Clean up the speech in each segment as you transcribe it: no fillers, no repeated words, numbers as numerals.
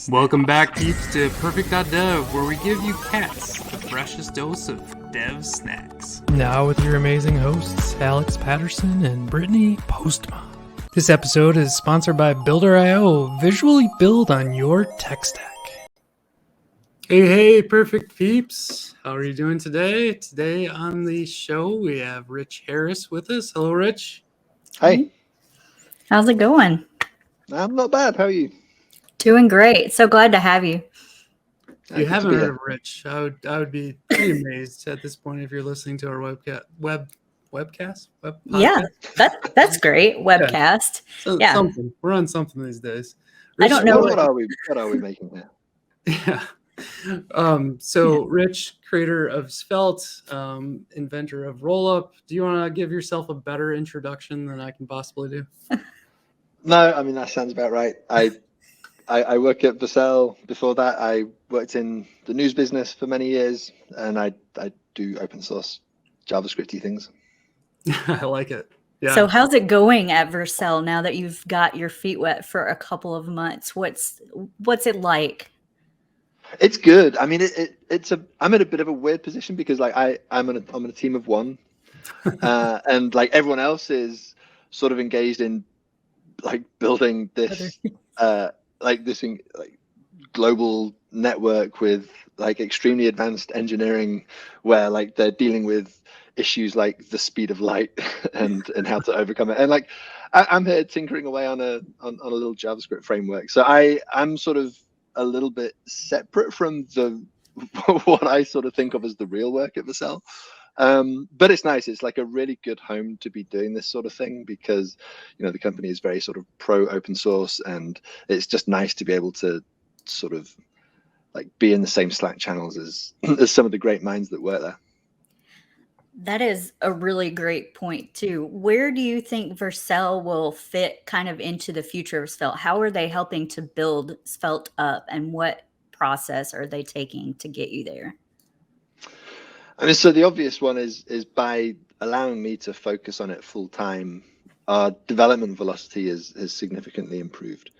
Welcome back, peeps, to Purrfect.dev, where we give you cats the freshest dose of dev snacks. Now with your amazing hosts, Alex Patterson and Brittany Postma. This episode is sponsored by Builder.io. Visually build on your tech stack. Hey, Purrfect peeps. How are you doing today? Today on the show, we have Rich Harris with us. Hello, Rich. Hey. How's it going? I'm not bad. How are you? Doing great. So glad to have you. If you haven't heard of Rich, I would be pretty amazed at this point if you're listening to our webcast. Yeah, that's great. Webcast. Yeah. Something. We're on something these days. Rich, I don't know. What are we making here? Yeah. So Rich, creator of Svelte, inventor of Rollup. Do you want to give yourself a better introduction than I can possibly do? No, I mean, that sounds about right. I work at Vercel. Before that, I worked in the news business for many years, and I do open source JavaScript-y things. I like it. Yeah. So how's it going at Vercel now that you've got your feet wet for a couple of months? What's it like? It's good. I mean, I'm in a bit of a weird position because like I'm on a team of one, and like everyone else is sort of engaged in like building this global network with like extremely advanced engineering, where like they're dealing with issues like the speed of light and how to overcome it. And like I'm here tinkering away on a little JavaScript framework. So I'm sort of a little bit separate from what I sort of think of as the real work at Vercel. But it's nice. It's like a really good home to be doing this sort of thing because, you know, the company is very sort of pro open source, and it's just nice to be able to sort of like be in the same Slack channels as some of the great minds that work there. That is a really great point too. Where do you think Vercel will fit kind of into the future of Svelte? How are they helping to build Svelte up, and what process are they taking to get you there? I mean, so the obvious one is by allowing me to focus on it full time, our development velocity has significantly improved.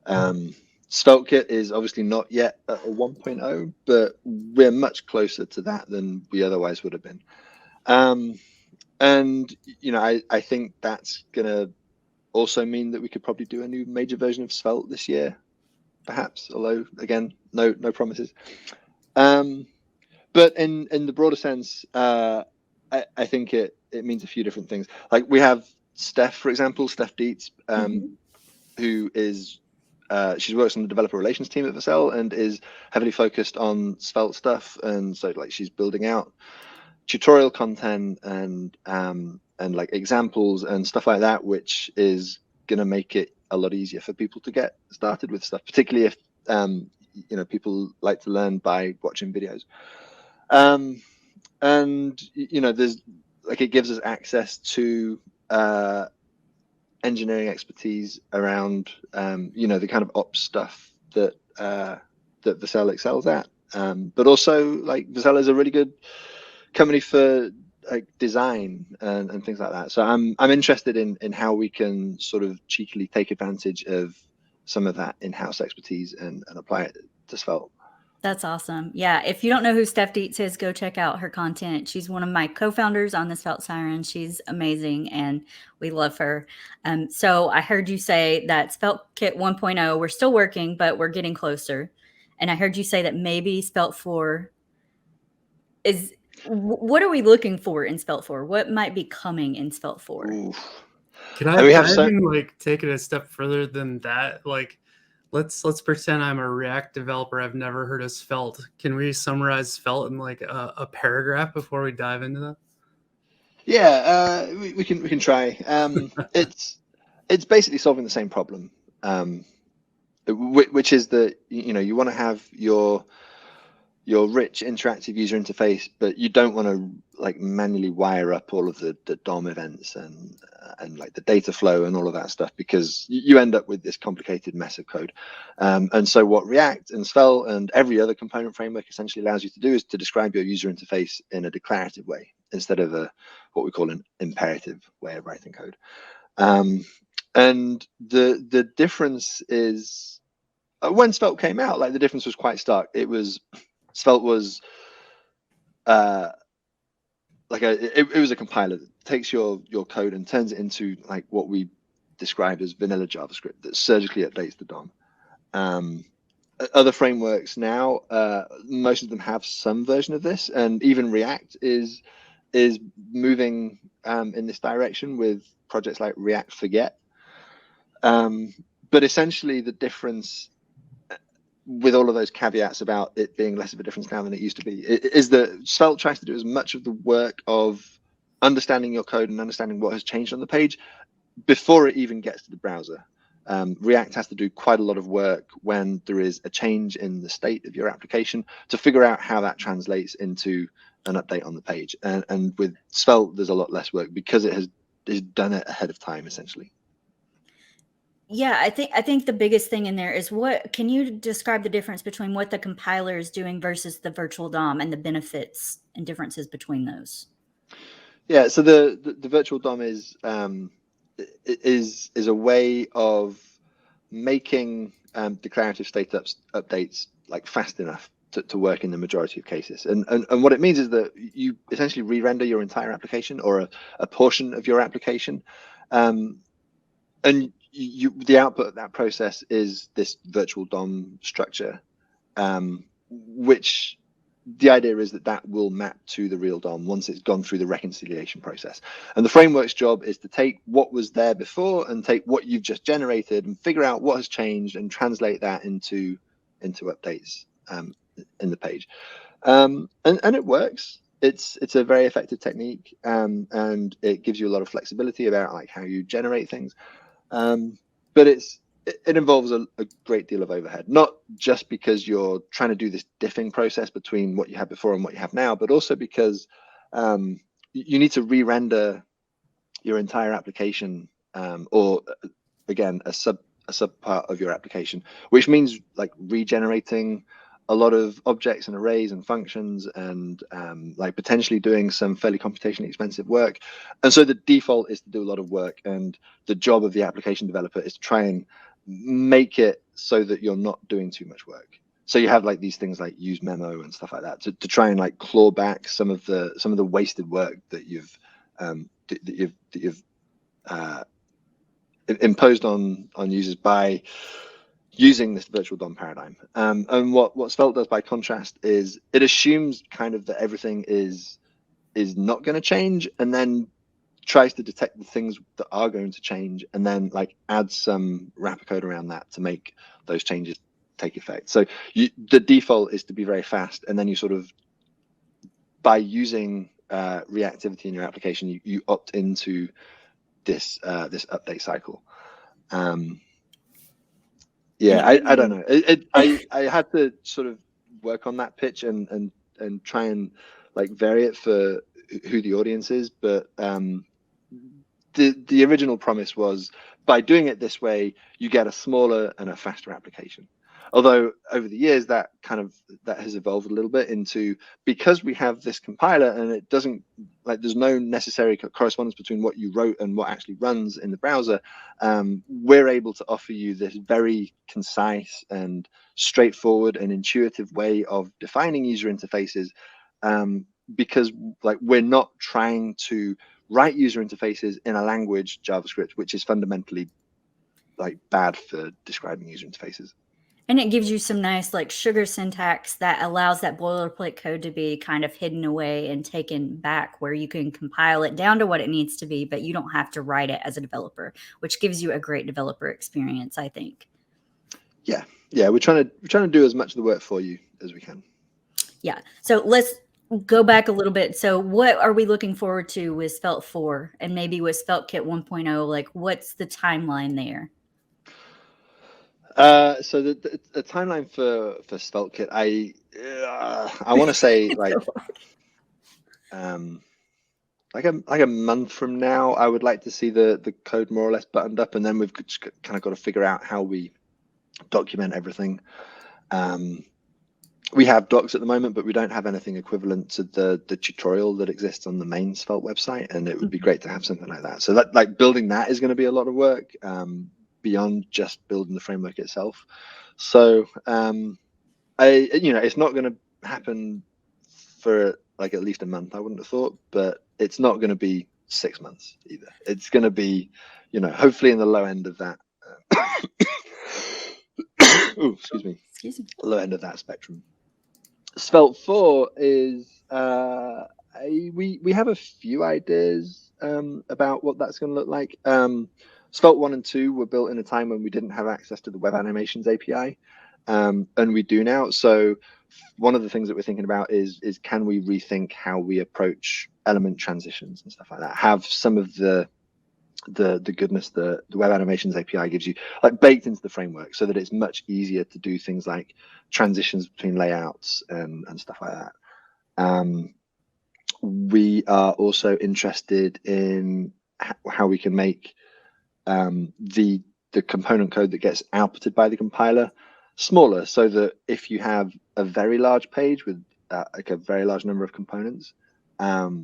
SvelteKit is obviously not yet at a 1.0, but we're much closer to that than we otherwise would have been. And you know, I think that's gonna also mean that we could probably do a new major version of Svelte this year, perhaps. Although again, no promises. But in the broader sense, I think it means a few different things. Like we have Steph, for example, Steph Dietz, who is she works on the developer relations team at Vercel and is heavily focused on Svelte stuff, and so like she's building out tutorial content and like examples and stuff like that, which is gonna make it a lot easier for people to get started with stuff, particularly if you know, people like to learn by watching videos. And you know, there's like, it gives us access to engineering expertise around you know, the kind of ops stuff that that Vercel excels at, but also like Vercel is a really good company for like design and things like that. So I'm interested in how we can sort of cheekily take advantage of some of that in-house expertise and apply it to Svelte. That's awesome. Yeah. If you don't know who Steph Dietz is, go check out her content. She's one of my co-founders on the Svelte Siren. She's amazing, and we love her. So I heard you say that SvelteKit 1.0, we're still working, but we're getting closer. And I heard you say that maybe Svelte 4 is, what are we looking for in Svelte 4? What might be coming in Svelte 4? Oof. Can I even like take it a step further than that? Like, let's pretend I'm a React developer. I've never heard of Svelte. Can we summarize Svelte in like a paragraph before we dive into that? Yeah, we can try. It's basically solving the same problem, which is that, you know, you want to have your rich interactive user interface, but you don't want to like manually wire up all of the DOM events and like the data flow and all of that stuff, because you end up with this complicated mess of code. And so what React and Svelte and every other component framework essentially allows you to do is to describe your user interface in a declarative way instead of what we call an imperative way of writing code. And the difference is when Svelte came out, like the difference was quite stark. Svelte was it was a compiler that takes your code and turns it into like what we described as vanilla JavaScript that surgically updates the DOM. Other frameworks now, most of them have some version of this, and even React is moving in this direction with projects like React Forget. But essentially, the difference, with all of those caveats about it being less of a difference now than it used to be, is that Svelte tries to do as much of the work of understanding your code and understanding what has changed on the page before it even gets to the browser. React has to do quite a lot of work when there is a change in the state of your application to figure out how that translates into an update on the page. And with Svelte, there's a lot less work because it has done it ahead of time, essentially. Yeah, I think the biggest thing in there is can you describe the difference between what the compiler is doing versus the virtual DOM and the benefits and differences between those? Yeah, so the virtual DOM is a way of making declarative state updates like fast enough to work in the majority of cases. And what it means is that you essentially re-render your entire application or a portion of your application, and the output of that process is this virtual DOM structure, which the idea is that will map to the real DOM once it's gone through the reconciliation process. And the framework's job is to take what was there before and take what you've just generated and figure out what has changed and translate that into updates in the page. And it works. It's a very effective technique, and it gives you a lot of flexibility about like how you generate things. But it involves a great deal of overhead, not just because you're trying to do this diffing process between what you had before and what you have now, but also because you need to re-render your entire application, or again, a sub part of your application, which means like regenerating a lot of objects and arrays and functions, and like potentially doing some fairly computationally expensive work. And so the default is to do a lot of work, and the job of the application developer is to try and make it so that you're not doing too much work. So you have like these things like use memo and stuff like that to try and like claw back some of the wasted work that you've imposed on users by using this virtual DOM paradigm. And what Svelte does by contrast is it assumes kind of that everything is not going to change, and then tries to detect the things that are going to change, and then like add some wrapper code around that to make those changes take effect. So the default is to be very fast, and then you sort of, by using reactivity in your application, you opt into this update cycle. Yeah, I don't know. I had to sort of work on that pitch and try and like vary it for who the audience is, but the original promise was by doing it this way, you get a smaller and a faster application. Although over the years that has evolved a little bit into, because we have this compiler and it doesn't, like, there's no necessary correspondence between what you wrote and what actually runs in the browser, we're able to offer you this very concise and straightforward and intuitive way of defining user interfaces, because like we're not trying to write user interfaces in a language, JavaScript, which is fundamentally like bad for describing user interfaces. And it gives you some nice like sugar syntax that allows that boilerplate code to be kind of hidden away and taken back, where you can compile it down to what it needs to be, but you don't have to write it as a developer, which gives you a great developer experience, I think. Yeah, we're trying to do as much of the work for you as we can. Yeah. So let's go back a little bit. So what are we looking forward to with Svelte 4 and maybe with SvelteKit 1.0? Like, what's the timeline there? So the timeline for SvelteKit, I want to say like a month from now, I would like to see the code more or less buttoned up, and then we've just kind of got to figure out how we document everything. We have docs at the moment, but we don't have anything equivalent to the tutorial that exists on the main Svelte website, and it would be great to have something like that. So that, like, building that is going to be a lot of work, beyond just building the framework itself. So it's not going to happen for like at least a month, I wouldn't have thought, but it's not going to be 6 months either. It's going to be, hopefully in the low end of that. Ooh, excuse me. Low end of that spectrum. Svelte 4 is we have a few ideas about what that's going to look like. Svelte 1 and 2 were built in a time when we didn't have access to the Web Animations API, and we do now. So one of the things that we're thinking about is can we rethink how we approach element transitions and stuff like that? Have some of the goodness the Web Animations API gives you like baked into the framework, so that it's much easier to do things like transitions between layouts and stuff like that. We are also interested in how we can make the component code that gets outputted by the compiler smaller, so that if you have a very large page with like a very large number of components, that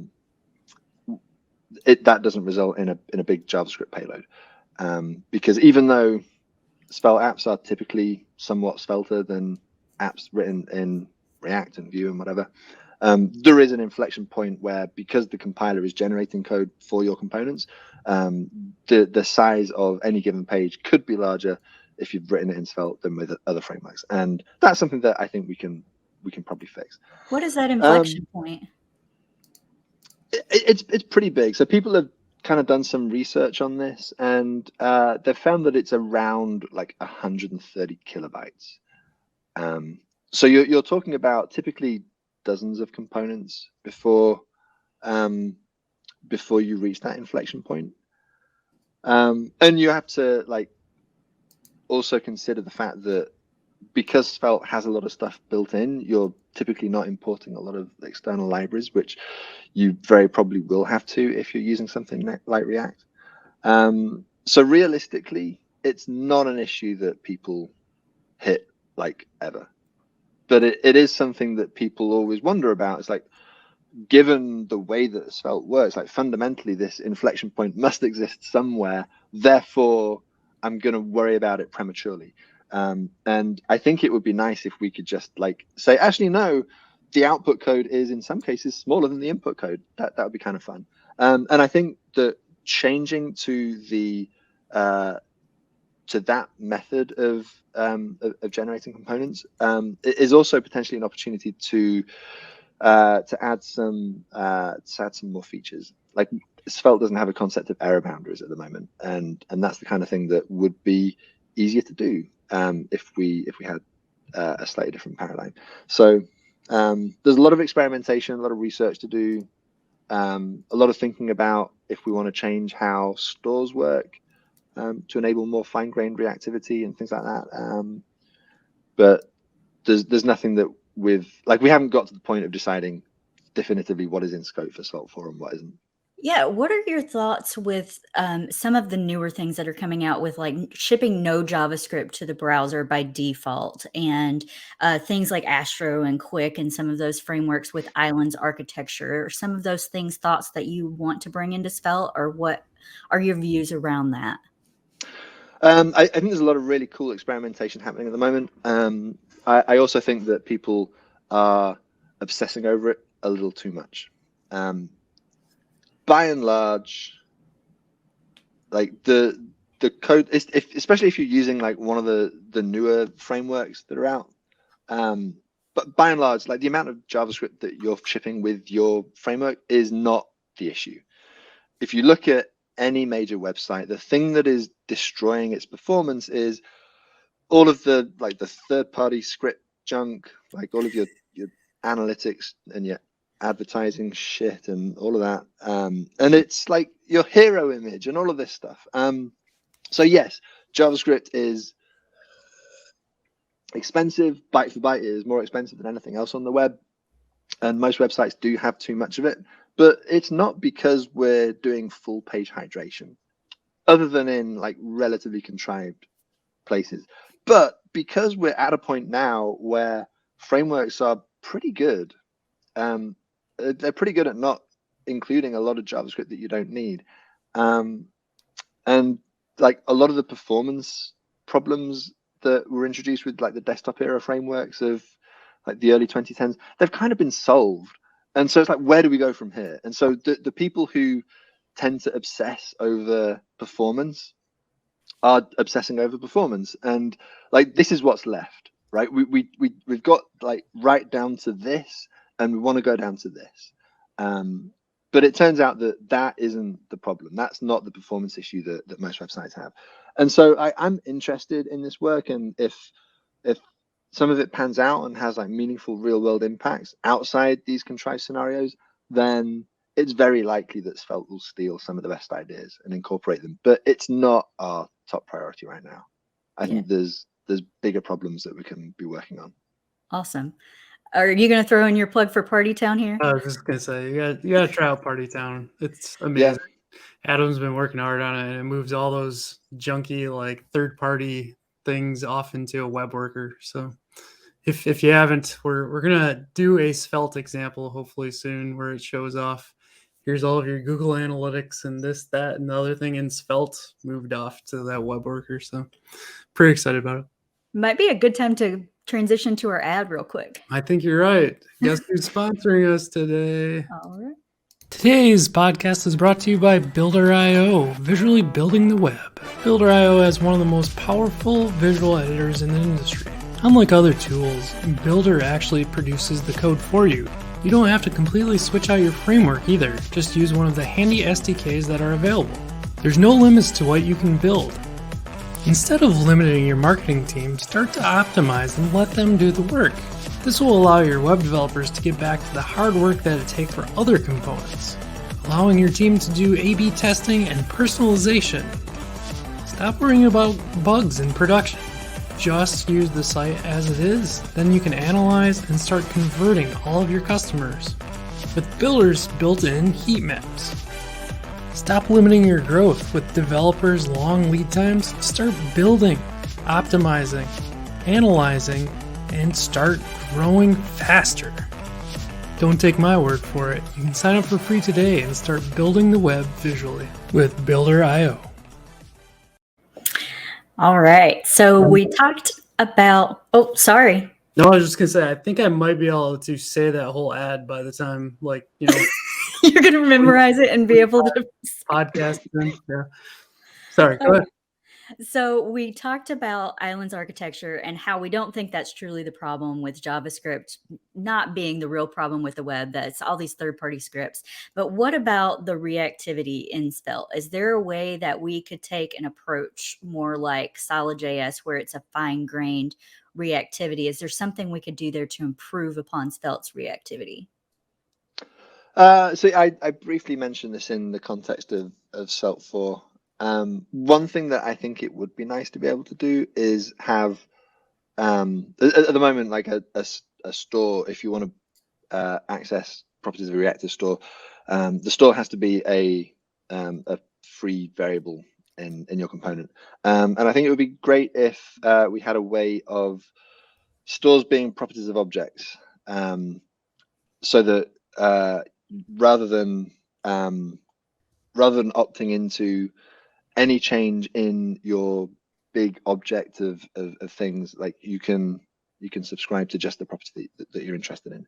doesn't result in a big JavaScript payload, because even though Svelte apps are typically somewhat svelter than apps written in React and Vue and whatever, there is an inflection point where, because the compiler is generating code for your components, the size of any given page could be larger if you've written it in Svelte than with other frameworks, and that's something that I think we can probably fix. What is that inflection point? It's pretty big. So people have kind of done some research on this, and they've found that it's around like 130 kilobytes. So you're talking about typically dozens of components before you reach that inflection point. And you have to like also consider the fact that because Svelte has a lot of stuff built in, you're typically not importing a lot of external libraries, which you very probably will have to if you're using something like React. So realistically, it's not an issue that people hit like ever, but it is something that people always wonder about. It's like, given the way that Svelte works, like fundamentally this inflection point must exist somewhere, therefore I'm going to worry about it prematurely. And I think it would be nice if we could just like say, actually, no, the output code is in some cases smaller than the input code. That would be kind of fun. And I think that changing to that method of generating components is also potentially an opportunity to add some more features. Like Svelte doesn't have a concept of error boundaries at the moment, and that's the kind of thing that would be easier to do if we had a slightly different paradigm. So there's a lot of experimentation, a lot of research to do, a lot of thinking about if we want to change how stores work to enable more fine-grained reactivity and things like that. But there's nothing that we haven't got to the point of deciding definitively what is in scope for Svelte 4 and what isn't. Yeah, what are your thoughts with some of the newer things that are coming out with like shipping no JavaScript to the browser by default, and things like Astro and Quick and some of those frameworks with islands architecture? Are some of those things thoughts that you want to bring into Svelte, or what are your views around that? I think there's a lot of really cool experimentation happening at the moment. I also think that people are obsessing over it a little too much. By and large, like the code, especially if you're using like one of the newer frameworks that are out, but by and large, like the amount of JavaScript that you're shipping with your framework is not the issue. If you look at any major website, the thing that is destroying its performance is all of the third-party script junk, like all of your analytics and your advertising shit and all of that, and it's like your hero image and all of this stuff. So yes, JavaScript is expensive. Byte for byte, it is more expensive than anything else on the web, and most websites do have too much of it. But it's not because we're doing full page hydration, other than in like relatively contrived places, but because we're at a point now where frameworks are pretty good. They're pretty good at not including a lot of JavaScript that you don't need. And like a lot of the performance problems that were introduced with like the desktop era frameworks of like the early 2010s, they've kind of been solved. And so it's like, where do we go from here? And so the people who tend to obsess over performance are obsessing over performance. And like, this is what's left, right? We've got like right down to this, and we want to go down to this. But it turns out that that isn't the problem. That's not the performance issue that most websites have. And so I'm interested in this work. And if some of it pans out and has like meaningful real world impacts outside these contrived scenarios, then it's very likely that Svelte will steal some of the best ideas and incorporate them. But it's not our top priority right now. I think there's bigger problems that we can be working on. Awesome. Are you going to throw in your plug for Party Town here? I was just going to say, you got to try out Party Town. It's amazing. Yeah. Adam's been working hard on it, and it moves all those junky, like, third-party things off into a web worker. So if you haven't, we're going to do a Svelte example hopefully soon where it shows off. Here's all of your Google Analytics and this, that, and the other thing in Svelte moved off to that web worker. So pretty excited about it. Might be a good time to transition to our ad real quick. I think you're right. Guess who's sponsoring us today? All right. Today's podcast is brought to you by Builder.io, visually building the web. Builder.io has one of the most powerful visual editors in the industry. Unlike other tools, Builder actually produces the code for you. You don't have to completely switch out your framework either, just use one of the handy SDKs that are available. There's no limits to what you can build. Instead of limiting your marketing team, start to optimize and let them do the work. This will allow your web developers to get back to the hard work that it takes for other components, allowing your team to do A/B testing and personalization. Stop worrying about bugs in production. Just use the site as it is, then you can analyze and start converting all of your customers with Builder's built-in heat maps. Stop limiting your growth with developers' long lead times. Start building, optimizing, analyzing, and start growing faster. Don't take my word for it. You can sign up for free today and start building the web visually with Builder.io. All right. So we talked about, oh, sorry. No, I was just going to say, I think I might be able to say that whole ad by the time, like, you know. You're going to memorize it and be able to. Podcast. Yeah. Sorry, go ahead. So we talked about islands architecture and how we don't think that's truly the problem with JavaScript not being the real problem with the web. That's all these third-party scripts. But what about the reactivity in Svelte? Is there a way that we could take an approach more like Solid.js where it's a fine-grained reactivity? Is there something we could do there to improve upon Svelte's reactivity? So I briefly mentioned this in the context of Svelte 4. One thing that I think it would be nice to be able to do is have, at the moment, like a store, if you want to access properties of a reactive store, the store has to be a free variable in your component. And I think it would be great if we had a way of stores being properties of objects, so that rather than opting into any change in your big object of things, like you can subscribe to just the property that you're interested in.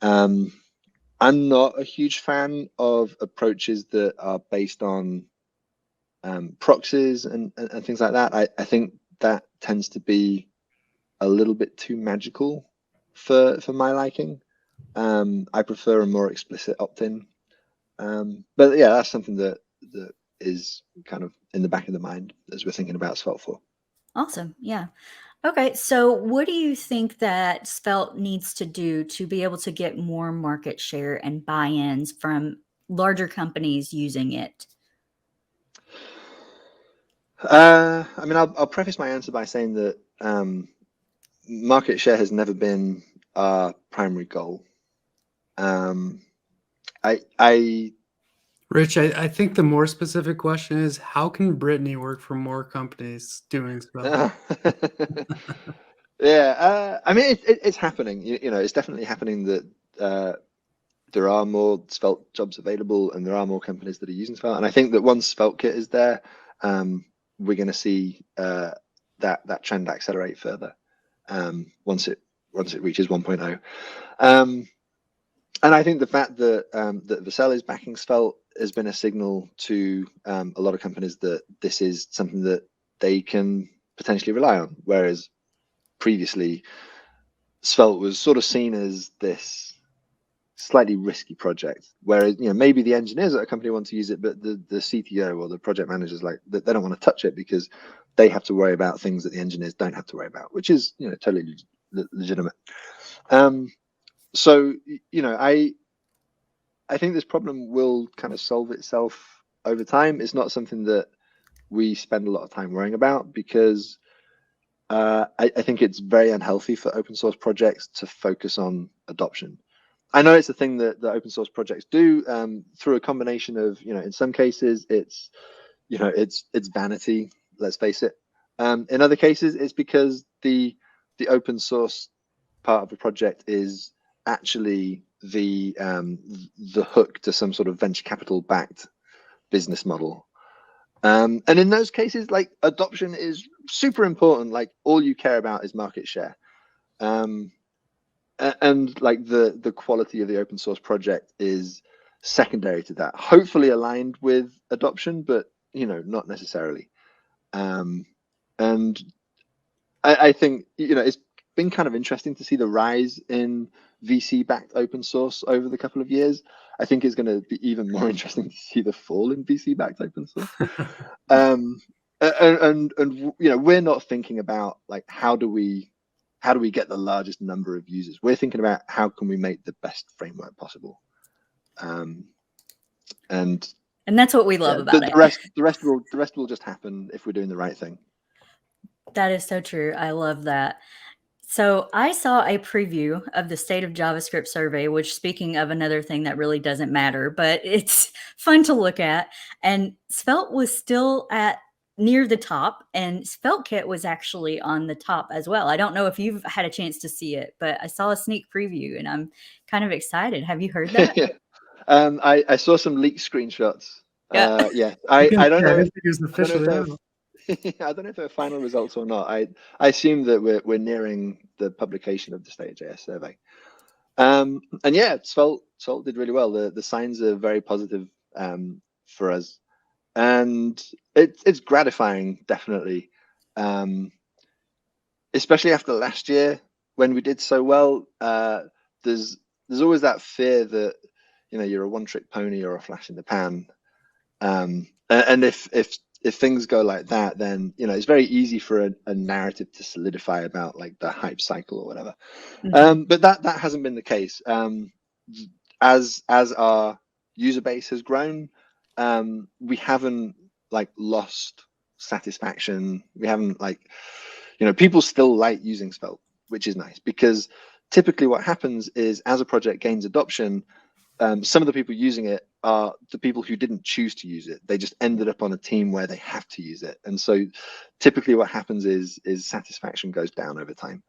I'm not a huge fan of approaches that are based on proxies and things like that. I think that tends to be a little bit too magical for my liking. I prefer a more explicit opt-in. But yeah, that's something that is kind of in the back of the mind as we're thinking about Svelte 4. Awesome. Yeah. Okay. So what do you think that Svelte needs to do to be able to get more market share and buy-ins from larger companies using it? I mean, I'll preface my answer by saying that market share has never been our primary goal. Rich, I think the more specific question is, how can Brittany work for more companies doing Svelte? Yeah, I mean, it's happening. You know, it's definitely happening that there are more Svelte jobs available and there are more companies that are using Svelte. And I think that once SvelteKit is there, we're going to see that trend accelerate further once it reaches 1.0. And I think the fact that that Vercel is backing Svelte has been a signal to a lot of companies that this is something that they can potentially rely on, whereas previously Svelte was sort of seen as this slightly risky project, whereas maybe the engineers at a company want to use it, but the CTO or the project managers, like, they don't want to touch it because they have to worry about things that the engineers don't have to worry about, which is totally legitimate. So I think this problem will kind of solve itself over time. It's not something that we spend a lot of time worrying about, because I think it's very unhealthy for open source projects to focus on adoption. I know it's a thing that the open source projects do through a combination of, in some cases it's vanity, let's face it. In other cases, it's because the open source part of the project is actually the hook to some sort of venture capital backed business model. And in those cases, like, adoption is super important. Like, all you care about is market share. And like the quality of the open source project is secondary to that, hopefully aligned with adoption, but not necessarily. And I think it's been kind of interesting to see the rise in VC backed open source over the couple of years. I think it's going to be even more interesting to see the fall in VC backed open source. And we're not thinking about, like, how do we get the largest number of users. We're thinking about how can we make the best framework possible. And that's what we love about it. The rest will just happen if we're doing the right thing. That is so true. I love that. So I saw a preview of the State of JavaScript survey, which, speaking of another thing that really doesn't matter, but it's fun to look at. And Svelte was still at near the top, and SvelteKit was actually on the top as well. I don't know if you've had a chance to see it, but I saw a sneak preview and I'm kind of excited. Have you heard that? Yeah. I saw some leaked screenshots. Yeah. I don't know if it was officially out. I don't know if they're final results or not. I assume that we're nearing the publication of the State of JS survey. And yeah, Svelte did really well. The signs are very positive for us. And it's gratifying, definitely, especially after last year when we did so well. There's always that fear that you're a one-trick pony or a flash in the pan, and if things go like that, then it's very easy for a narrative to solidify about, like, the hype cycle or whatever. Mm-hmm. But that hasn't been the case. As our user base has grown, we haven't, like, lost satisfaction. We haven't, like, people still like using Svelte, which is nice, because typically what happens is, as a project gains adoption, some of the people using it are the people who didn't choose to use it. They just ended up on a team where they have to use it. And so typically what happens is satisfaction goes down over time.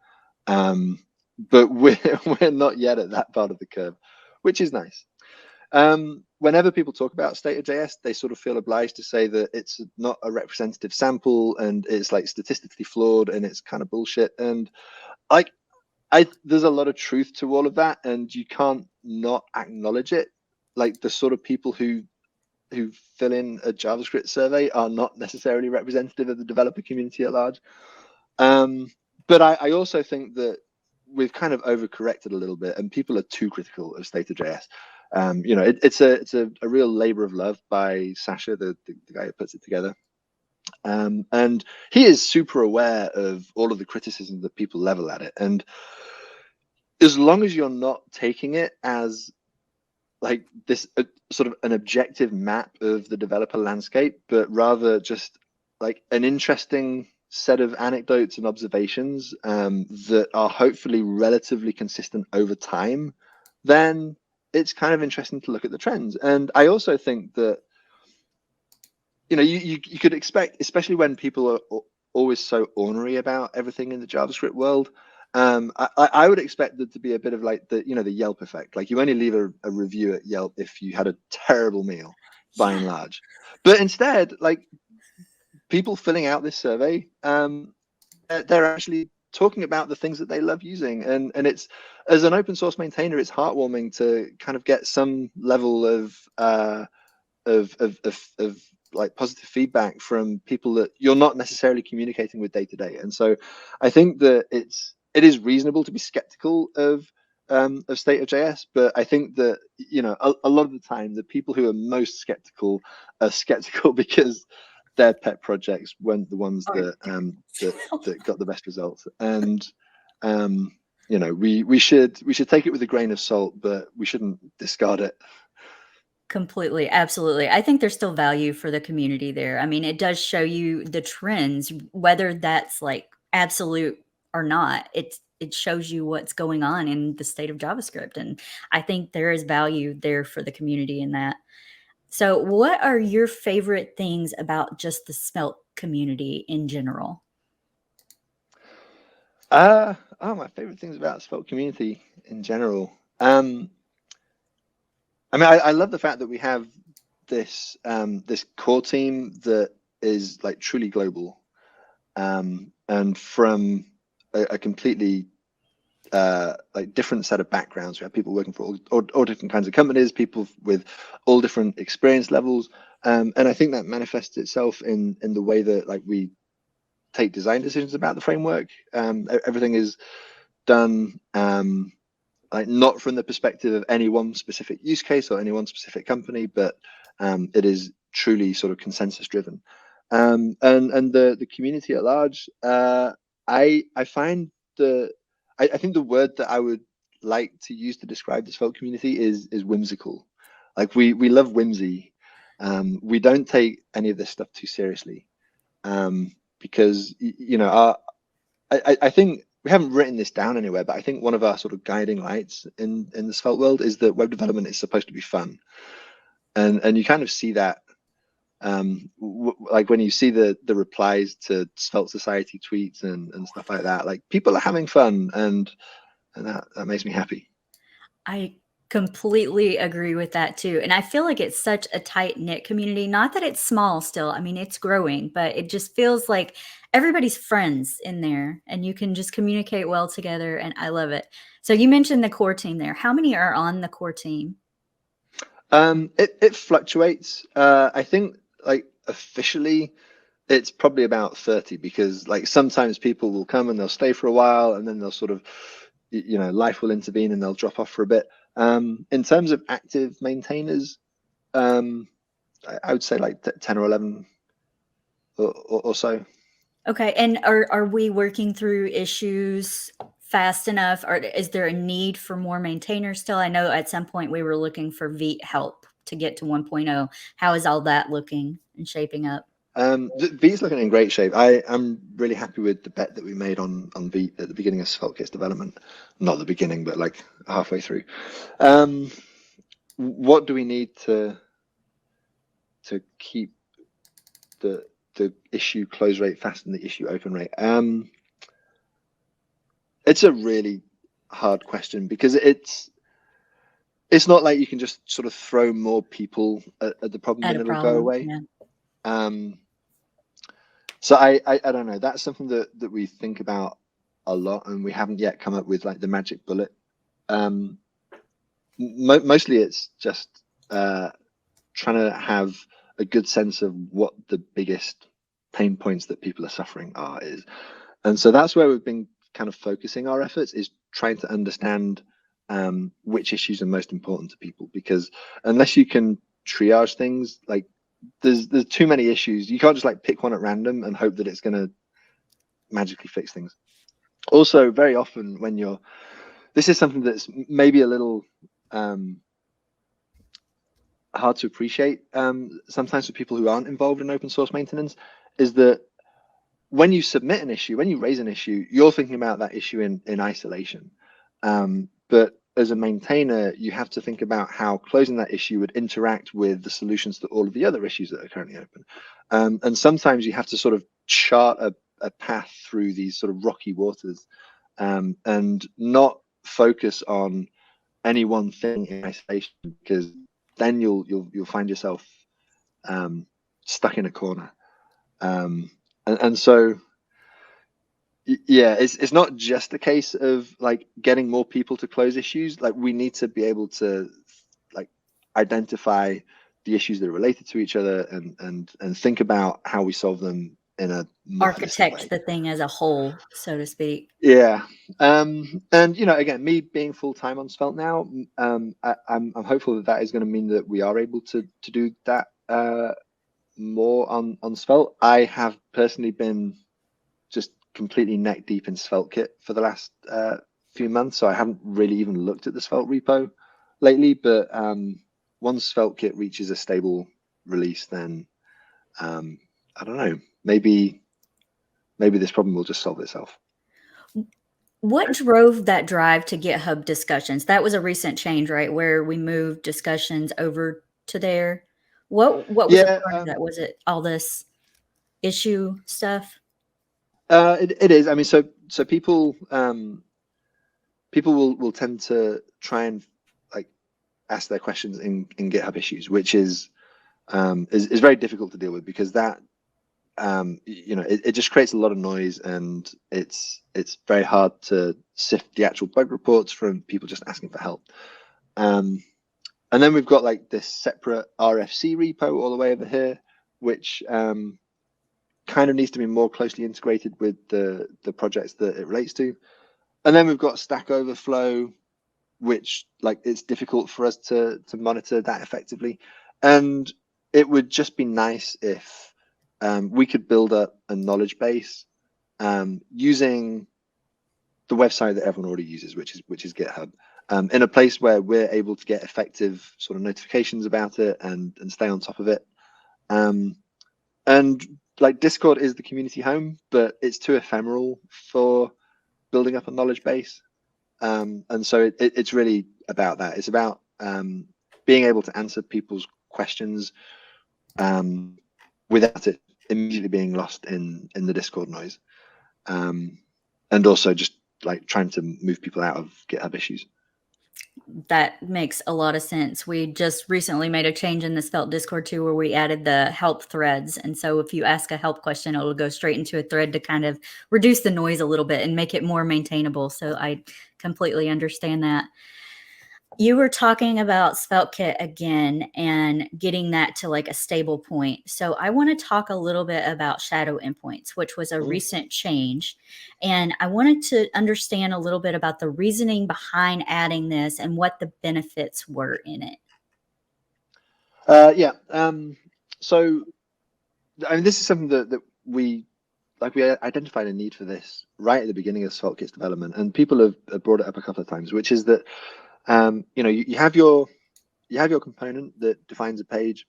But we're not yet at that part of the curve, which is nice. Whenever people talk about State of JS, they sort of feel obliged to say that it's not a representative sample and it's, like, statistically flawed and it's kind of bullshit. And there's a lot of truth to all of that, and you can't not acknowledge it. Like, the sort of people who fill in a JavaScript survey are not necessarily representative of the developer community at large. But I also think that we've kind of overcorrected a little bit, and people are too critical of State of JS. It's a real labor of love by Sasha, the guy who puts it together. And he is super aware of all of the criticism that people level at it. And as long as you're not taking it as, like, this sort of an objective map of the developer landscape, but rather just, like, an interesting set of anecdotes and observations that are hopefully relatively consistent over time, then it's kind of interesting to look at the trends. And I also think that, you could expect, especially when people are always so ornery about everything in the JavaScript world, I would expect there to be a bit of, like, the Yelp effect. Like, you only leave a review at Yelp if you had a terrible meal, by and large. But instead, like, people filling out this survey, they're actually talking about the things that they love using, and it's, as an open source maintainer, it's heartwarming to kind of get some level of like positive feedback from people that you're not necessarily communicating with day to day. And so I think that it is reasonable to be skeptical of state of JS, but I think that, you know, a lot of the time the people who are most skeptical are skeptical because their pet projects weren't the ones that got the best results. And you know, we should take it with a grain of salt, but we shouldn't discard it. Completely. Absolutely. I think there's still value for the community there. I mean, it does show you the trends, whether that's like absolute or not. It shows you what's going on in the state of JavaScript. And I think there is value there for the community in that. So what are your favorite things about just the Svelte community in general? My favorite things about Svelte community in general. I mean, I love the fact that we have this this core team that is like truly global, and from a completely like different set of backgrounds. We have people working for all different kinds of companies, people with all different experience levels, and I think that manifests itself in the way that like we take design decisions about the framework. Everything is done like not from the perspective of any one specific use case or any one specific company, but it is truly sort of consensus driven. And the community at large, I find I think the word that I would like to use to describe the Svelte community is whimsical. Like we love whimsy. We don't take any of this stuff too seriously, because you know I think we haven't written this down anywhere, but I think one of our sort of guiding lights in the Svelte world is that web development is supposed to be fun, and you kind of see that like when you see the replies to Svelte Society tweets and stuff like that. Like people are having fun, and that makes me happy. I completely agree with that too. And I feel like it's such a tight-knit community. Not that it's small still. I mean, it's growing, but it just feels like everybody's friends in there and you can just communicate well together. And I love it. So you mentioned the core team there. How many are on the core team? It fluctuates. I think like officially it's probably about 30, because like sometimes people will come and they'll stay for a while and then they'll sort of, you know, life will intervene and they'll drop off for a bit. In terms of active maintainers, I would say like 10 or 11 or so. Okay. And are we working through issues fast enough, or is there a need for more maintainers still? I know at some point we were looking for Vite help to get to 1.0. How is all that looking and shaping up? Vite's looking in great shape. I'm really happy with the bet that we made on Vite at the beginning of SvelteKit's development. Not the beginning, but like halfway through. What do we need to keep the issue close rate faster than the issue open rate? It's a really hard question, because it's not like you can just sort of throw more people at the problem and it'll go away. Yeah. So I don't know. That's something that we think about a lot, and we haven't yet come up with like the magic bullet. Mostly it's just trying to have a good sense of what the biggest pain points that people are suffering is. And so that's where we've been kind of focusing our efforts, is trying to understand which issues are most important to people, because unless you can triage things, like there's too many issues. You can't just like pick one at random and hope that it's going to magically fix things. Also, very often when this is something that's maybe a little hard to appreciate sometimes for people who aren't involved in open source maintenance, is that when you submit an issue, when you raise an issue, you're thinking about that issue in isolation. But as a maintainer, you have to think about how closing that issue would interact with the solutions to all of the other issues that are currently open. And sometimes you have to sort of chart a path through these sort of rocky waters, and not focus on any one thing in isolation, because then you'll find yourself stuck in a corner. And so Yeah, it's not just a case of like getting more people to close issues. Like we need to be able to like identify the issues that are related to each other and think about how we solve them in a more holistic way. Architect the thing as a whole, so to speak. Yeah. And again, me being full-time on Svelte now, I'm hopeful that that is going to mean that we are able to do that more on Svelte. I have personally been just completely neck deep in SvelteKit for the last few months, so I haven't really even looked at the Svelte repo lately. But once SvelteKit reaches a stable release, then I don't know, maybe this problem will just solve itself. What drove that drive to GitHub Discussions? That was a recent change, right? Where we moved discussions over to there. What was a part of that? Was it all this issue stuff? It is. I mean, so people will tend to try and like ask their questions in GitHub issues, which is very difficult to deal with, because that it just creates a lot of noise, and it's very hard to sift the actual bug reports from people just asking for help. And then we've got like this separate RFC repo all the way over here, which kind of needs to be more closely integrated with the projects that it relates to. And then we've got Stack Overflow, which like it's difficult for us to monitor that effectively. And it would just be nice if we could build up a knowledge base using the website that everyone already uses, which is GitHub, in a place where we're able to get effective sort of notifications about it and stay on top of it. And like Discord is the community home, but it's too ephemeral for building up a knowledge base. And so it's really about that. It's about being able to answer people's questions without it immediately being lost in the Discord noise, and also just like trying to move people out of GitHub issues. That makes a lot of sense. We just recently made a change in the Svelte Discord too, where we added the help threads. And so if you ask a help question, it'll go straight into a thread to kind of reduce the noise a little bit and make it more maintainable. So I completely understand that. You were talking about SvelteKit again and getting that to like a stable point. So I want to talk a little bit about shadow endpoints, which was a recent change. And I wanted to understand a little bit about the reasoning behind adding this and what the benefits were in it. So, I mean, this is something that we identified a need for this right at the beginning of SvelteKit's development, and people have brought it up a couple of times, which is that you have your component that defines a page,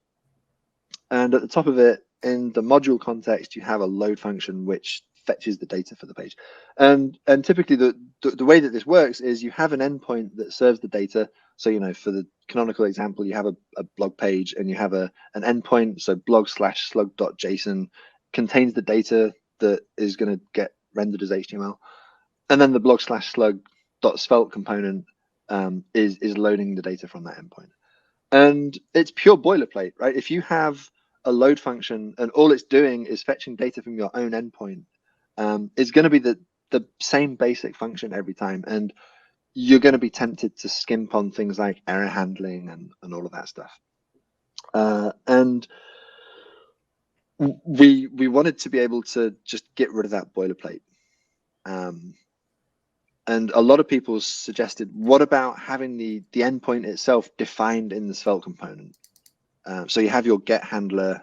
and at the top of it, in the module context, you have a load function which fetches the data for the page. And typically the way that this works is you have an endpoint that serves the data. So for the canonical example, you have a blog page and you have an endpoint. So blog/slug.json contains the data that is going to get rendered as HTML, and then the blog/slug.svelte component is loading the data from that endpoint. And it's pure boilerplate, right? If you have a load function and all it's doing is fetching data from your own endpoint, it's going to be the same basic function every time, and you're going to be tempted to skimp on things like error handling and all of that stuff. And we wanted to be able to just get rid of that boilerplate. And a lot of people suggested, what about having the endpoint itself defined in the Svelte component? So you have your get handler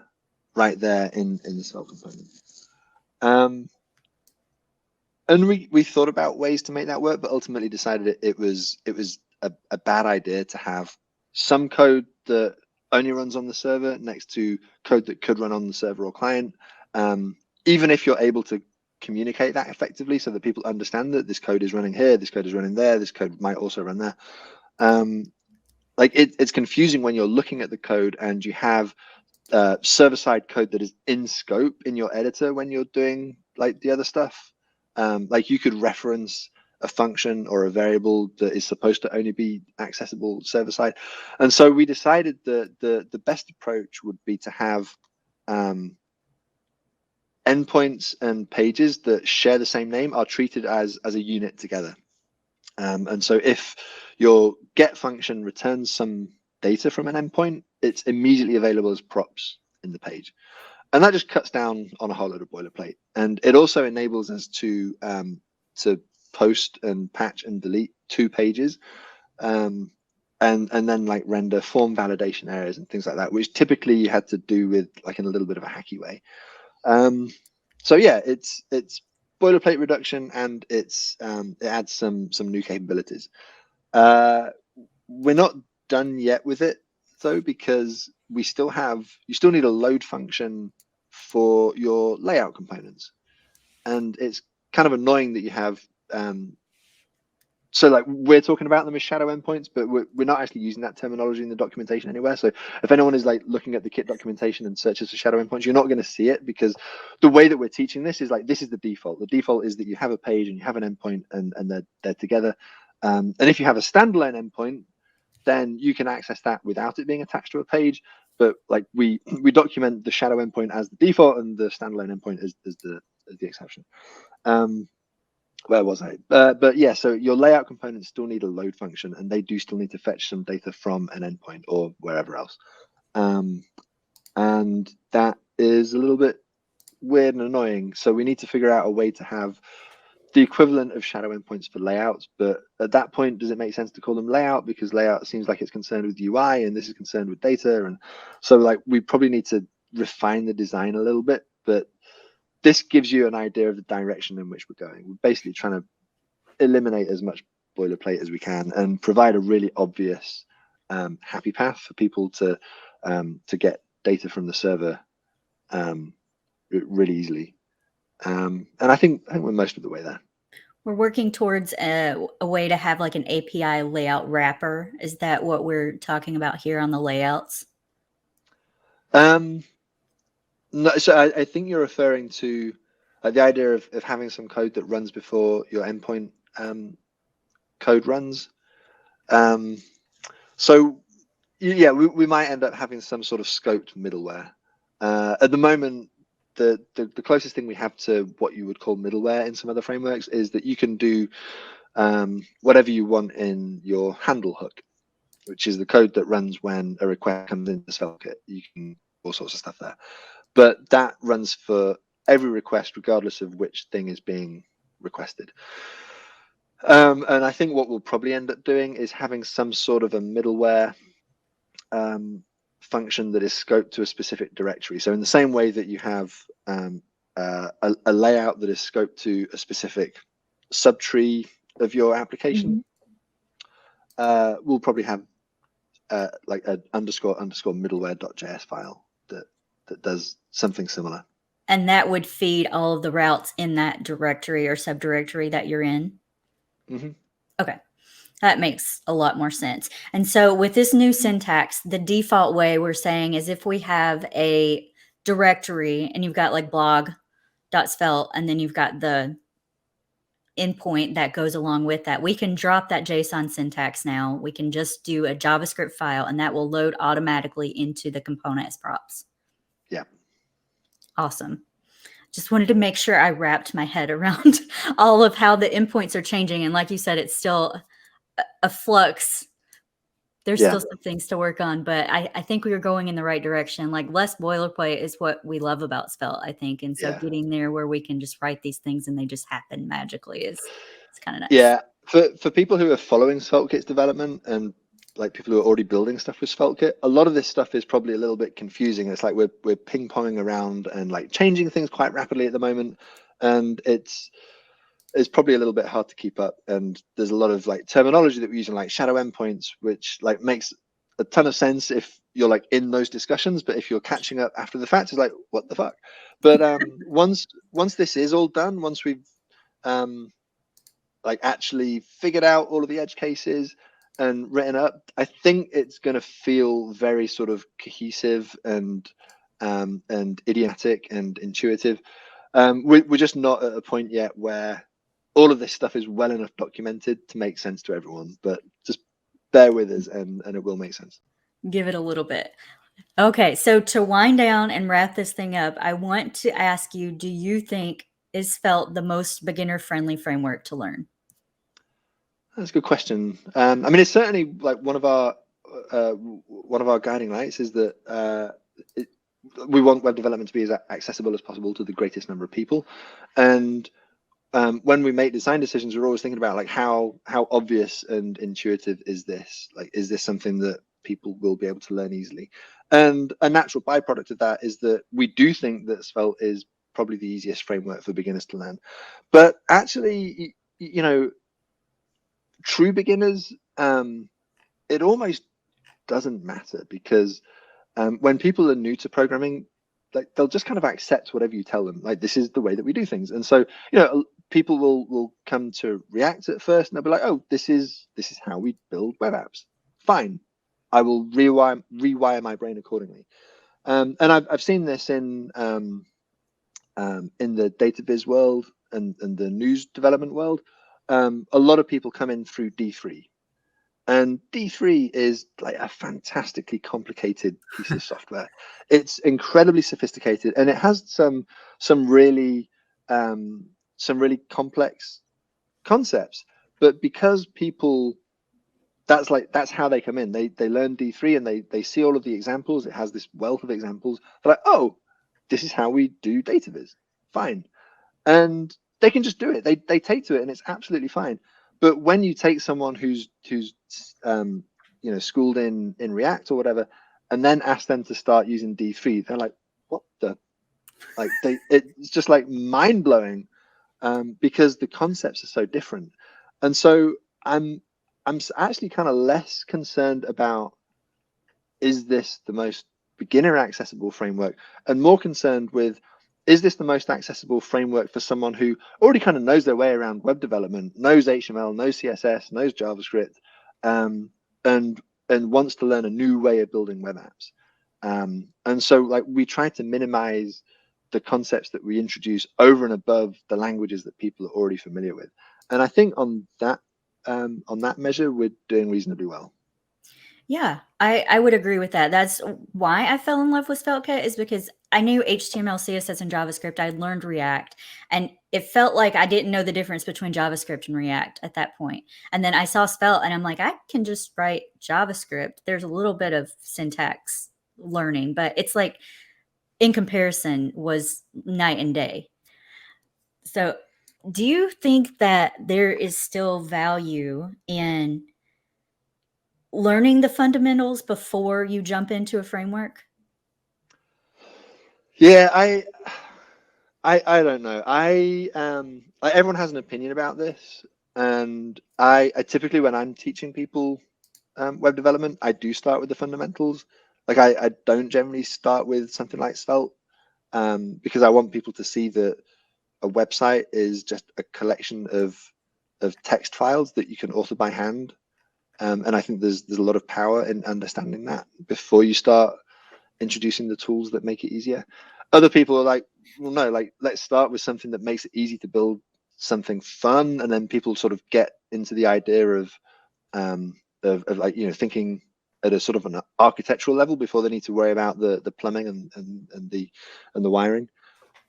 right there in the Svelte component. And we thought about ways to make that work, but ultimately decided it was a bad idea to have some code that only runs on the server next to code that could run on the server or client. Even if you're able to communicate that effectively so that people understand that this code is running here, this code is running there, this code might also run there. It's confusing when you're looking at the code and you have server-side code that is in scope in your editor when you're doing like the other stuff. Like you could reference a function or a variable that is supposed to only be accessible server-side. And so we decided that the best approach would be to have endpoints and pages that share the same name are treated as a unit together. And so if your get function returns some data from an endpoint, it's immediately available as props in the page. And that just cuts down on a whole load of boilerplate. And it also enables us to post and patch and delete 2 pages, and then like render form validation errors and things like that, which typically you had to do with like in a little bit of a hacky way. So yeah, it's boilerplate reduction, and it adds some new capabilities. We're not done yet with it though, because you still need a load function for your layout components, and it's kind of annoying that you have so like we're talking about them as shadow endpoints, but we're not actually using that terminology in the documentation anywhere. So if anyone is like looking at the Kit documentation and searches for shadow endpoints, you're not going to see it, because the way that we're teaching this is like, this is the default. The default is that you have a page and you have an endpoint, and they're together. And if you have a standalone endpoint, then you can access that without it being attached to a page. But like we document the shadow endpoint as the default and the standalone endpoint as the exception. Where was I? But yeah, so your layout components still need a load function, and they do still need to fetch some data from an endpoint or wherever else. And that is a little bit weird and annoying. So we need to figure out a way to have the equivalent of shadow endpoints for layouts. But at that point, does it make sense to call them layout? Because layout seems like it's concerned with UI, and this is concerned with data. And so like we probably need to refine the design a little bit, but this gives you an idea of the direction in which we're going. We're basically trying to eliminate as much boilerplate as we can and provide a really obvious happy path for people to get data from the server really easily. And I think we're most of the way there. We're working towards a way to have like an API layout wrapper. Is that what we're talking about here on the layouts? No, so I think you're referring to the idea of having some code that runs before your endpoint code runs. So yeah, we might end up having some sort of scoped middleware. At the moment, the closest thing we have to what you would call middleware in some other frameworks is that you can do whatever you want in your handle hook, which is the code that runs when a request comes into SvelteKit. You can all sorts of stuff there. But that runs for every request, regardless of which thing is being requested. And I think what we'll probably end up doing is having some sort of a middleware function that is scoped to a specific directory. So in the same way that you have a layout that is scoped to a specific subtree of your application, we'll probably have like an __ middleware.js file that does something similar. And that would feed all of the routes in that directory or subdirectory that you're in? Mm-hmm. Okay. That makes a lot more sense. And so with this new syntax, the default way we're saying is if we have a directory and you've got like blog.svelte and then you've got the endpoint that goes along with that, we can drop that JSON syntax now. We can just do a JavaScript file and that will load automatically into the component as props. Yeah. Awesome. Just wanted to make sure I wrapped my head around all of how the endpoints are changing. And like you said, it's still a flux. There's still some things to work on, but I think we are going in the right direction. Like less boilerplate is what we love about Svelte, I think. And so getting there where we can just write these things and they just happen magically it's kind of nice. Yeah. For people who are following SvelteKit's development and like people who are already building stuff with SvelteKit, a lot of this stuff is probably a little bit confusing. It's like we're ping-ponging around and like changing things quite rapidly at the moment, and it's probably a little bit hard to keep up. And there's a lot of like terminology that we're using, like shadow endpoints, which like makes a ton of sense if you're like in those discussions, but if you're catching up after the fact, it's like, what the fuck? But once this is all done, once we've like actually figured out all of the edge cases and written up, I think it's going to feel very sort of cohesive and idiomatic and intuitive. We're just not at a point yet where all of this stuff is well enough documented to make sense to everyone, but just bear with us and it will make sense. Give it a little bit. Okay, so to wind down and wrap this thing up, I want to ask you, do you think is Svelte the most beginner-friendly framework to learn? That's a good question. I mean, it's certainly like one of our guiding lights is that we want web development to be as accessible as possible to the greatest number of people. And when we make design decisions, we're always thinking about like how obvious and intuitive is this? Like, is this something that people will be able to learn easily? And a natural byproduct of that is that we do think that Svelte is probably the easiest framework for beginners to learn. But actually, you know, true beginners, it almost doesn't matter, because when people are new to programming, like they'll just kind of accept whatever you tell them. Like, this is the way that we do things. And so, you know, people will come to React at first and they'll be like, oh, this is how we build web apps. Fine, I will rewire my brain accordingly. And I've seen this in the data viz world and the news development world. A lot of people come in through D3. And D3 is like a fantastically complicated piece of software. It's incredibly sophisticated, and it has some really complex concepts. But because people, that's how they come in. They learn D3 and they see all of the examples. It has this wealth of examples. They're like, oh, this is how we do data viz. Fine, and they can just do it. They take to it, and it's absolutely fine. But when you take someone who's you know, schooled in React or whatever, and then ask them to start using D3, they're like, what the? Like, it's just like mind blowing, because the concepts are so different. And so I'm actually kind of less concerned about, is this the most beginner accessible framework, and more concerned with, is this the most accessible framework for someone who already kind of knows their way around web development, knows HTML, knows CSS, knows JavaScript, and wants to learn a new way of building web apps. And so, like, we try to minimize the concepts that we introduce over and above the languages that people are already familiar with. And I think on that measure, we're doing reasonably well. Yeah, I would agree with that. That's why I fell in love with SvelteKit, is because I knew HTML, CSS, and JavaScript. I'd learned React, and it felt like I didn't know the difference between JavaScript and React at that point. And then I saw Svelte, and I'm like, I can just write JavaScript. There's a little bit of syntax learning, but it's like, in comparison, was night and day. So do you think that there is still value in learning the fundamentals before you jump into a framework? Yeah, I don't know. Like, everyone has an opinion about this, and I typically, when I'm teaching people web development, I do start with the fundamentals. Like, I don't generally start with something like Svelte, because I want people to see that a website is just a collection of text files that you can author by hand. And I think there's a lot of power in understanding that before you start introducing the tools that make it easier. Other people are like, well, no, like, let's start with something that makes it easy to build something fun, and then people sort of get into the idea of like, you know, thinking at a sort of an architectural level before they need to worry about the plumbing and the wiring.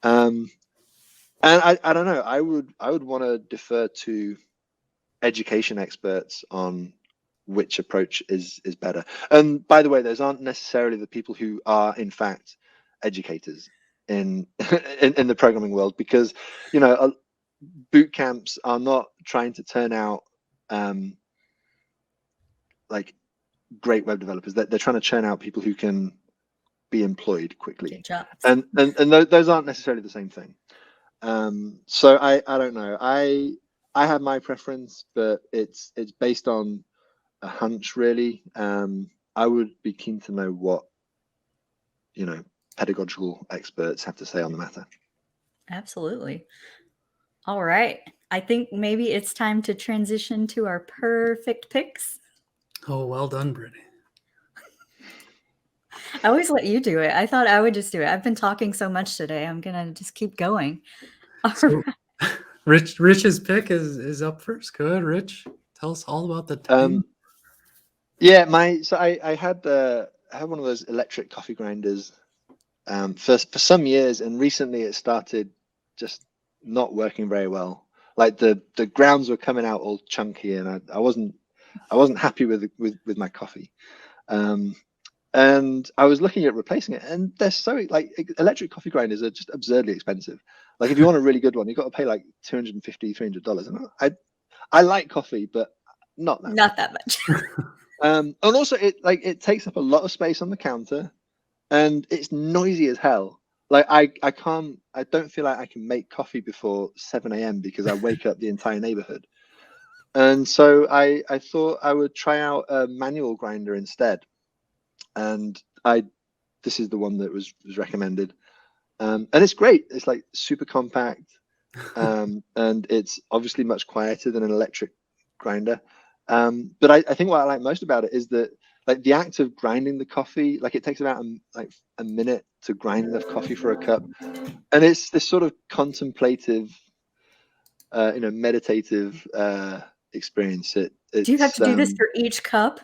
And I don't know. I would want to defer to education experts on which approach is better. And by the way, those aren't necessarily the people who are in fact educators in the programming world, because, you know, boot camps are not trying to turn out like great web developers. They're trying to churn out people who can be employed quickly, and those aren't necessarily the same thing. So I don't know. I have my preference, but it's based on a hunch, really. I would be keen to know what, you know, pedagogical experts have to say on the matter. Absolutely. All right. I think maybe it's time to transition to our Purrfect Picks. Oh, well done, Brittany. I always let you do it. I thought I would just do it. I've been talking so much today. I'm going to just keep going. So, Rich's pick is up first. Go ahead, Rich. Tell us all about the time. Yeah, I had one of those electric coffee grinders for some years, and recently it started just not working very well. Like the grounds were coming out all chunky, and I wasn't happy with my coffee. And I was looking at replacing it, and they're so like electric coffee grinders are just absurdly expensive. Like if you want a really good one, you've got to pay like $250, $300. And I like coffee, but not that much. And also it takes up a lot of space on the counter, and it's noisy as hell. Like I don't feel like I can make coffee before 7 a.m. because I wake up the entire neighborhood. And so I thought I would try out a manual grinder instead. And this is the one that was recommended. And it's great. It's like super compact. And it's obviously much quieter than an electric grinder. But I think what I like most about it is that like the act of grinding the coffee, like it takes about a minute to grind enough coffee for a cup. And it's this sort of contemplative, meditative experience. Do you have to do this for each cup?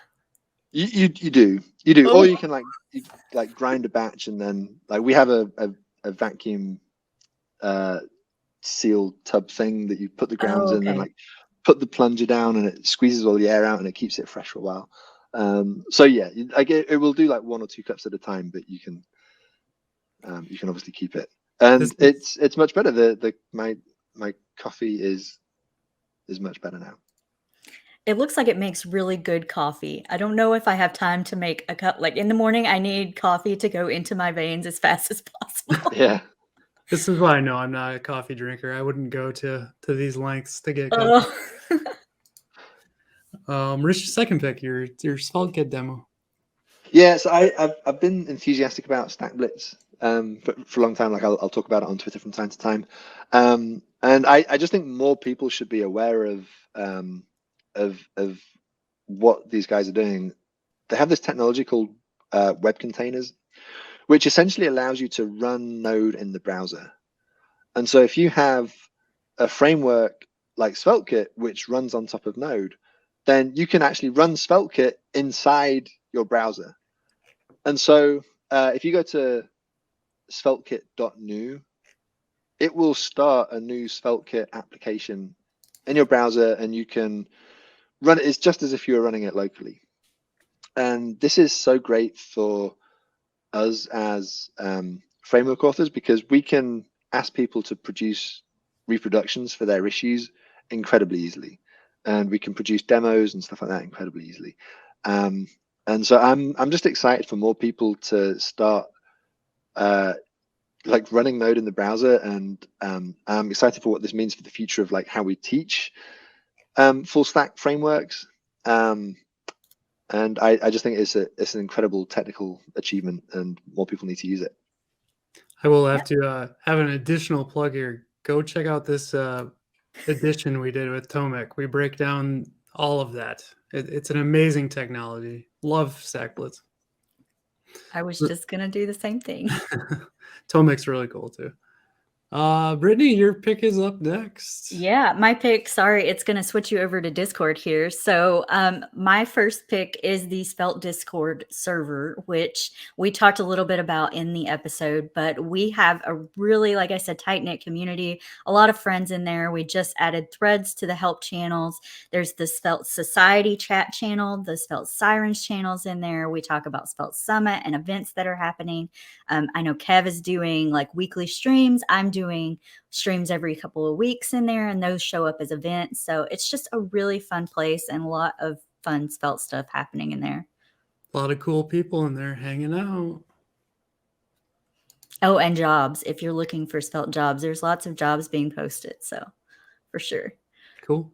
You do. Oh. Or you can like grind a batch, and then like we have a vacuum seal tub thing that you put the grounds in, and like put the plunger down, and it squeezes all the air out, and it keeps it fresh for a while. So yeah, it will do like 1 or 2 cups at a time, but you can obviously keep it, and it's much better. My coffee is much better now. It looks like it makes really good coffee. I don't know if I have time to make a cup. Like in the morning, I need coffee to go into my veins as fast as possible. Yeah. This is why I know I'm not a coffee drinker. I wouldn't go to these lengths to get coffee. Rich, second pick, your SvelteKit demo. Yeah, so I've been enthusiastic about Stackblitz for a long time. Like I'll talk about it on Twitter from time to time. And I just think more people should be aware of what these guys are doing. They have this technology called web containers, which essentially allows you to run Node in the browser. And so if you have a framework like SvelteKit, which runs on top of Node, then you can actually run SvelteKit inside your browser. And so if you go to SvelteKit.new, it will start a new SvelteKit application in your browser, and you can run it. It's just as if you were running it locally. And this is so great for us as framework authors, because we can ask people to produce reproductions for their issues incredibly easily, and we can produce demos and stuff like that incredibly easily. And so I'm just excited for more people to start like running Node in the browser, and I'm excited for what this means for the future of like how we teach full stack frameworks. And I just think it's an incredible technical achievement, and more people need to use it. I will have to have an additional plug here. Go check out this edition we did with Tomek. We break down all of that. It's an amazing technology. Love Stackblitz. I was just going to do the same thing. Tomek's really cool too. Brittany, your pick is up next. Yeah, my pick, sorry, it's going to switch you over to Discord here. So my first pick is the Svelte Discord server, which we talked a little bit about in the episode, but we have a really, like I said, tight-knit community, a lot of friends in there. We just added threads to the help channels. There's the Svelte Society chat channel, the Svelte Sirens channels in there. We talk about Svelte Summit and events that are happening. I know Kev is doing like weekly streams. I'm doing streams every couple of weeks in there, and those show up as events. So it's just a really fun place and a lot of fun Svelte stuff happening in there. A lot of cool people in there hanging out. Oh, and jobs. If you're looking for Svelte jobs, there's lots of jobs being posted. So for sure. Cool.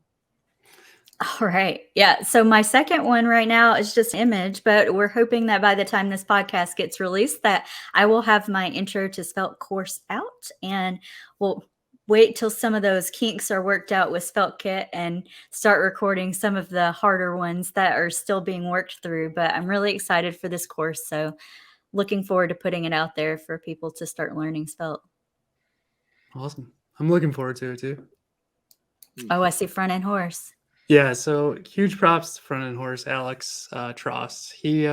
All right. Yeah. So my second one right now is just image, but we're hoping that by the time this podcast gets released, that I will have my intro to Svelte course out, and we'll wait till some of those kinks are worked out with SvelteKit and start recording some of the harder ones that are still being worked through. But I'm really excited for this course. So looking forward to putting it out there for people to start learning Svelte. Awesome. I'm looking forward to it too. Oh, I see front end horse. Yeah, so huge props to front end horse Alex Trost. He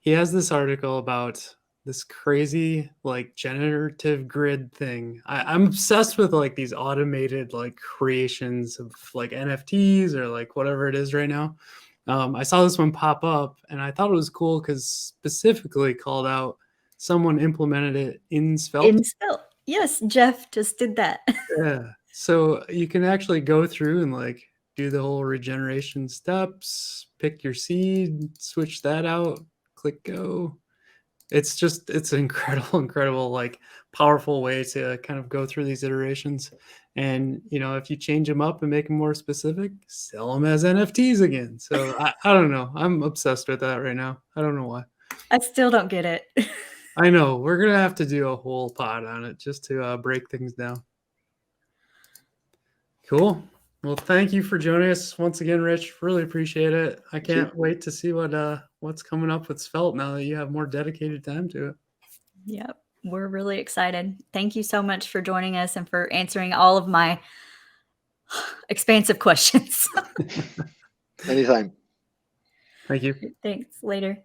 he has this article about this crazy like generative grid thing. I'm obsessed with like these automated like creations of like NFTs or like whatever it is right now. I saw this one pop up and I thought it was cool because specifically called out someone implemented it in Svelte. In Svelte. Yes, Jeff just did that. Yeah. So you can actually go through and like do the whole regeneration steps, pick your seed, switch that out, click go. It's an incredible, like powerful way to kind of go through these iterations. And, if you change them up and make them more specific, sell them as NFTs again. So I don't know. I'm obsessed with that right now. I don't know why. I still don't get it. I know. We're going to have to do a whole pod on it just to break things down. Cool. Well, thank you for joining us once again, Rich. Really appreciate it. I can't wait to see what's coming up with Svelte now that you have more dedicated time to it. Yep. We're really excited. Thank you so much for joining us and for answering all of my expansive questions. Anytime. Thank you. Thanks. Later.